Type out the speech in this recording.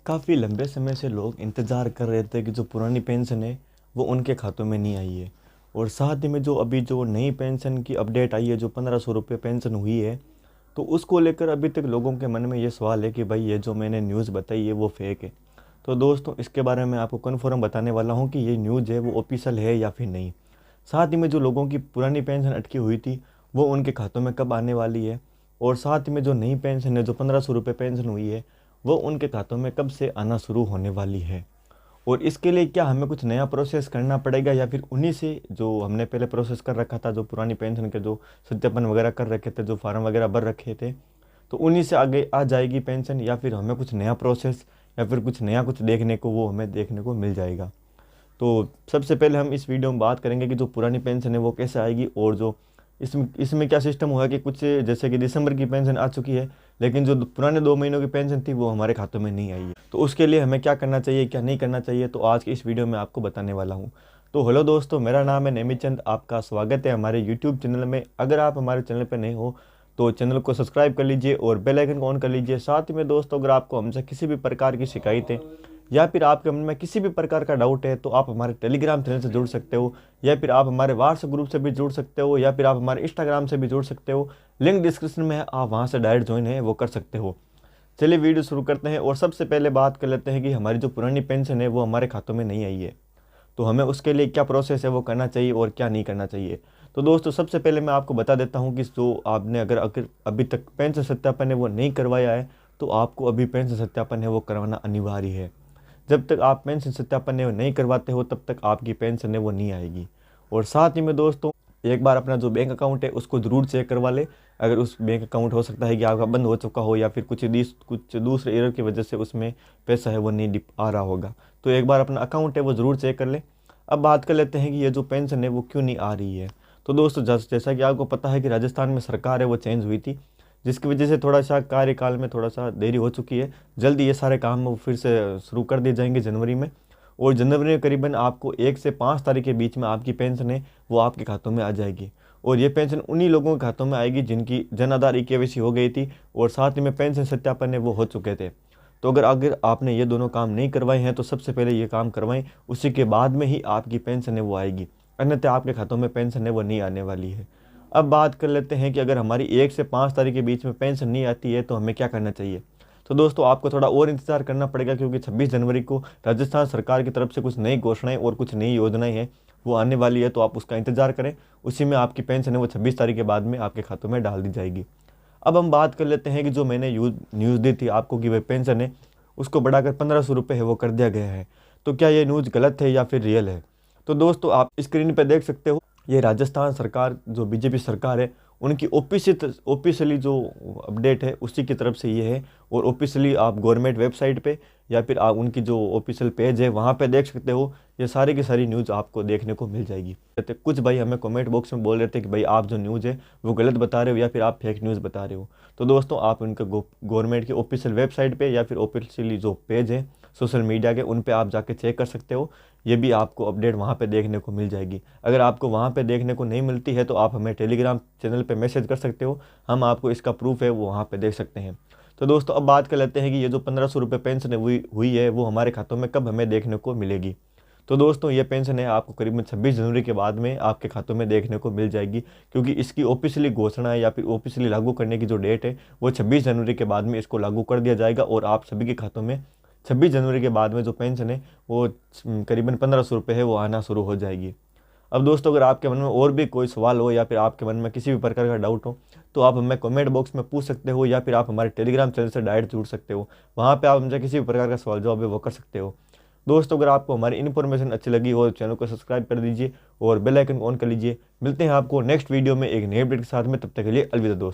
काफ़ी लंबे समय से लोग इंतज़ार कर रहे थे कि जो पुरानी पेंशन है वो उनके खातों में नहीं आई है। और साथ ही में जो अभी जो नई पेंशन की अपडेट आई है, जो 1500 रुपये पेंशन हुई है, तो उसको लेकर अभी तक लोगों के मन में ये सवाल है कि भाई ये जो मैंने न्यूज़ बताई है वो फेक है। तो दोस्तों, इसके बारे में आपको कन्फर्म बताने वाला हूँ कि ये न्यूज़ है वो ऑफिशियल है या फिर नहीं। साथ ही में जो लोगों की पुरानी पेंशन अटकी हुई थी वो उनके खातों में कब आने वाली है, और साथ ही में जो नई पेंशन है, जो 1500 रुपये पेंशन हुई है, वो उनके खातों में कब से आना शुरू होने वाली है। और इसके लिए क्या हमें कुछ नया प्रोसेस करना पड़ेगा, या फिर उन्हीं से जो हमने पहले प्रोसेस कर रखा था, जो पुरानी पेंशन के जो सत्यापन वगैरह कर रखे थे, जो फार्म वगैरह भर रखे थे, तो उन्हीं से आगे आ जाएगी पेंशन, या फिर हमें कुछ नया प्रोसेस या फिर कुछ नया कुछ देखने को वो हमें देखने को मिल जाएगा। तो सबसे पहले हम इस वीडियो में बात करेंगे कि जो पुरानी पेंशन है वो कैसे आएगी, और जो इसमें इसमें क्या सिस्टम हुआ कि कुछ जैसे कि दिसंबर की पेंशन आ चुकी है, लेकिन जो पुराने 2 महीनों की पेंशन थी वो हमारे खातों में नहीं आई है। तो उसके लिए हमें क्या करना चाहिए, क्या नहीं करना चाहिए, तो आज की इस वीडियो में आपको बताने वाला हूँ। तो हेलो दोस्तों, मेरा नाम है नेमी चंद, आपका स्वागत है हमारे यूट्यूब चैनल में। अगर आप हमारे चैनल पर नए हो तो चैनल को सब्सक्राइब कर लीजिए और बेल आइकन को ऑन कर लीजिए। साथ ही में दोस्तों, अगर आपको हमसे किसी भी प्रकार की शिकायत है या फिर आपके मन में किसी भी प्रकार का डाउट है, तो आप हमारे टेलीग्राम चैनल से जुड़ सकते हो, या फिर आप हमारे व्हाट्सएप ग्रुप से भी जुड़ सकते हो, या फिर आप हमारे इंस्टाग्राम से भी जुड़ सकते हो। लिंक डिस्क्रिप्शन में है, आप वहाँ से डायरेक्ट ज्वाइन है वो कर सकते हो। चलिए वीडियो शुरू करते हैं, और सबसे पहले बात कर लेते हैं कि हमारी जो पुरानी पेंशन है वो हमारे खातों में नहीं आई है, तो हमें उसके लिए क्या प्रोसेस है वो करना चाहिए और क्या नहीं करना चाहिए। तो दोस्तों, सबसे पहले मैं आपको बता देता हूँ कि जो आपने अगर अगर अभी तक पेंशन सत्यापन है वो नहीं करवाया है, तो आपको अभी पेंशन सत्यापन है वो करवाना अनिवार्य है। जब तक आप पेंशन सत्यापन है वो नहीं करवाते हो, तब तक आपकी पेंशन है वो नहीं आएगी। और साथ ही में दोस्तों, एक बार अपना जो बैंक अकाउंट है उसको ज़रूर चेक करवा ले। अगर उस बैंक अकाउंट हो सकता है कि आपका बंद हो चुका हो, या फिर कुछ दूसरे एरर की वजह से उसमें पैसा है वो नहीं आ रहा होगा, तो एक बार अपना अकाउंट है वो ज़रूर चेक कर ले। अब बात कर लेते हैं कि ये जो पेंशन है वो क्यों नहीं आ रही है। तो दोस्तों, जैसा कि आपको पता है कि राजस्थान में सरकार है वो चेंज हुई थी, जिसकी वजह से थोड़ा सा कार्यकाल में थोड़ा सा देरी हो चुकी है। जल्दी ये सारे काम वो फिर से शुरू कर दिए जाएंगे जनवरी में, और जनवरी में करीबन आपको 1 से 5 तारीख के बीच में आपकी पेंशन है वो आपके खातों में आ जाएगी। और ये पेंशन उन्हीं लोगों के खातों में आएगी जिनकी जन आधार ई-केवाईसी हो गई थी, और साथ ही में पेंशन सत्यापन है वो हो चुके थे। तो अगर अगर आपने ये दोनों काम नहीं करवाए हैं, तो सबसे पहले ये काम करवाएं, उसी के बाद में ही आपकी पेंशन है वो आएगी, अन्यथा आपके खातों में पेंशन है वो नहीं आने वाली है। अब बात कर लेते हैं कि अगर हमारी 1 से 5 तारीख के बीच में पेंशन नहीं आती है तो हमें क्या करना चाहिए। तो दोस्तों, आपको थोड़ा और इंतजार करना पड़ेगा, क्योंकि 26 जनवरी को राजस्थान सरकार की तरफ से कुछ नई घोषणाएं और कुछ नई योजनाएं हैं वो आने वाली है, तो आप उसका इंतजार करें। उसी में आपकी पेंशन है वो 26 तारीख के बाद में आपके खातों में डाल दी जाएगी। अब हम बात कर लेते हैं कि जो मैंने न्यूज़ दी थी आपको कि वह पेंशन है उसको बढ़ाकर 1500 रुपये है वो कर दिया गया है, तो क्या ये न्यूज़ गलत है या फिर रियल है। तो दोस्तों, आप स्क्रीन पर देख सकते हो, ये राजस्थान सरकार जो बीजेपी सरकार है उनकी ऑफिशियली जो अपडेट है उसी की तरफ से ये है। और ऑफिशियली आप गवर्नमेंट वेबसाइट पे या फिर आप उनकी जो ऑफिशियल पेज है वहाँ पे देख सकते हो, ये सारी की सारी न्यूज़ आपको देखने को मिल जाएगी। कुछ भाई हमें कमेंट बॉक्स में बोल रहे थे कि भाई आप जो न्यूज़ है वो गलत बता रहे हो या फिर आप फेक न्यूज़ बता रहे हो। तो दोस्तों, आप उनके गवर्नमेंट की ऑफिशियल वेबसाइट पर या फिर ऑफिशियली जो पेज है सोशल मीडिया के, उन पे आप जाके चेक कर सकते हो। ये भी आपको अपडेट वहाँ पे देखने को मिल जाएगी। अगर आपको वहाँ पे देखने को नहीं मिलती है तो आप हमें टेलीग्राम चैनल पे मैसेज कर सकते हो, हम आपको इसका प्रूफ है वो वहाँ पे देख सकते हैं। तो दोस्तों, अब बात कर लेते हैं कि ये जो 1500 रुपये पेंशन हुई है वो हमारे खातों में कब हमें देखने को मिलेगी। तो दोस्तों, ये पेंशन है आपको करीबन 26 जनवरी के बाद में आपके खातों में देखने को मिल जाएगी, क्योंकि इसकी ऑफिशियली घोषणा है या फिर ऑफिशियली लागू करने की जो डेट है वो 26 जनवरी के बाद में इसको लागू कर दिया जाएगा, और आप सभी के खातों में 26 जनवरी के बाद में जो पेंशन है वो करीबन 1500 रुपये है वो आना शुरू हो जाएगी। अब दोस्तों, अगर आपके मन में और भी कोई सवाल हो या फिर आपके मन में किसी भी प्रकार का डाउट हो, तो आप हमें कमेंट बॉक्स में पूछ सकते हो, या फिर आप हमारे टेलीग्राम चैनल से डायरेक्ट जुड़ सकते हो। वहाँ पे आप हमसे किसी भी प्रकार का सवाल जवाब है वो कर सकते हो। दोस्तों, अगर आपको हमारी इन्फॉर्मेशन अच्छी लगी हो, चैनल को सब्सक्राइब कर दीजिए और बेल आइकन को ऑन कर लीजिए। मिलते हैं आपको नेक्स्ट वीडियो में एक नए अपडेट के साथ में, तब तक के लिए अलविदा दोस्तों।